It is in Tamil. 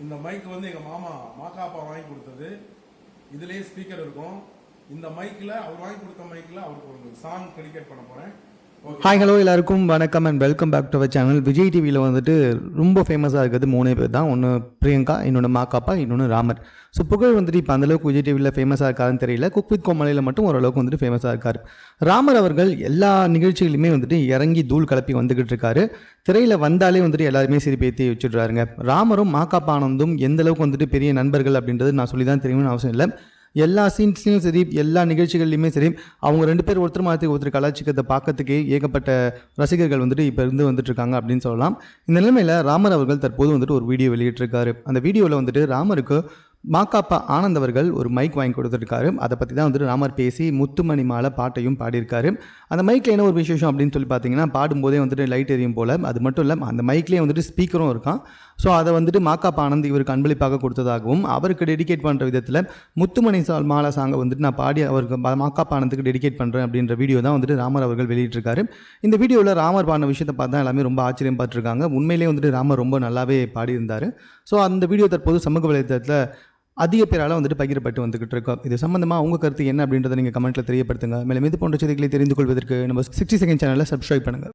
இந்த மைக் வந்து எங்கள் மாமா மாக்காப்பா வாங்கி கொடுத்தது. இதுலேயே ஸ்பீக்கர் இருக்கும். இந்த மைக்கில் அவர் வாங்கி கொடுத்த மைக்கில் அவருக்கு ஒரு சாங் டெடிகேட் பண்ண போகிறேன். ஹாய் ஹலோ எல்லாருக்கும் வணக்கம் and welcome back to our channel. Vijay டிவியில் வந்துட்டு ரொம்ப ஃபேமஸாக இருக்கிறது 3 பேர் தான். ஒன்று பிரியங்கா, இன்னொன்று மாக்காப்பா, இன்னொன்று ராமர். ஸோ புகழ் வந்துட்டு இப்போ அந்தளவுக்கு விஜய் டிவியில் ஃபேமஸாக இருக்காருன்னு தெரியல. குக் வித் கோமாளியில் மட்டும் ஓரளவுக்கு வந்துட்டு ஃபேமஸாக இருக்கார். ராமர் அவர்கள் எல்லா நிகழ்ச்சிகளுமே வந்துட்டு இறங்கி தூள் கலப்பி வந்துக்கிட்டு இருக்காரு. திரையில் வந்தாலே வந்துட்டு எல்லாருமே சிரிப்பு ஏற்றி வச்சுட்றாருங்க. ராமரும் மாக்காப்பா ஆனந்தும் எந்தளவுக்கு வந்துட்டு பெரிய நண்பர்கள் அப்படின்றது நான் சொல்லி தான் தெரியும்னு அவசியம் இல்லை. எல்லா சீன்ஸ்லையும் சரி, எல்லா நிகழ்ச்சிகள்லையுமே சரி, அவங்க 2 பேர் ஒருத்தர் மாதிரி ஒருத்தர் கலாச்சிக்கிறத பார்க்கறதுக்கே ஏகப்பட்ட ரசிகர்கள் வந்துட்டு இப்போ வந்துட்டு இருக்காங்க அப்படின்னு சொல்லலாம். இந்த நிலைமையில் ராமர் அவர்கள் தற்போது வந்துட்டு ஒரு வீடியோ வெளியிட்டிருக்காரு. அந்த வீடியோவில் வந்துட்டு ராமருக்கு மாக்காப்பா ஆனந்த் அவர்கள் ஒரு மைக் வாங்கி கொடுத்துருக்காரு. அதை பற்றி தான் வந்துட்டு ராமர் பேசி முத்துமணி மாலை பாட்டையும் பாடியிருக்காரு. அந்த மைக்கில் என்ன ஒரு விசேஷம் அப்படின்னு சொல்லி பார்த்தீங்கன்னா, பாடும்போதே வந்துட்டு லைட் எரியும் போல். அது மட்டும் இல்லை, அந்த மைக்லேயே வந்துட்டு ஸ்பீக்கரும் இருக்கான். ஸோ அதை வந்துட்டு மாக்காப்பா ஆனந்த் இவருக்கு அன்பளிப்பாக கொடுத்ததாகவும், அவருக்கு டெடிகேட் பண்ணுற விதத்தில் முத்துமணி மாலை சாங்கை வந்துட்டு நான் பாடி அவருக்கு மாக்காப்பா ஆனந்துக்கு டெடிகேட் பண்ணுறேன் அப்படின்ற வீடியோ தான் வந்துட்டு ராமர் அவர்கள் வெளியிட்டிருக்காரு. இந்த வீடியோவில் ராமர் பாடின விஷயத்தை பார்த்தா எல்லாமே ரொம்ப ஆச்சரியம் பார்த்துருக்காங்க. உண்மையிலேயே வந்துட்டு ராமர் ரொம்ப நல்லாவே பாடியிருந்தார். ஸோ அந்த வீடியோ தற்போது சமூக வலைதளத்தில் அதிக பேரால் வந்துட்டு பகிரப்பட்டு வந்துகிட்டு இருக்கோம். இது சம்பந்தமாக உங்கள் கருத்து என்ன அப்படின்றத நீங்கள் கமெண்ட்டில் தெரியப்படுத்துங்க. மேலும் இது போன்ற செய்திகளை தெரிந்து கொள்வதற்கு நம்ம 60 செகண்ட் சேனலை சப்ஸ்கிரைப் பண்ணுங்கள்.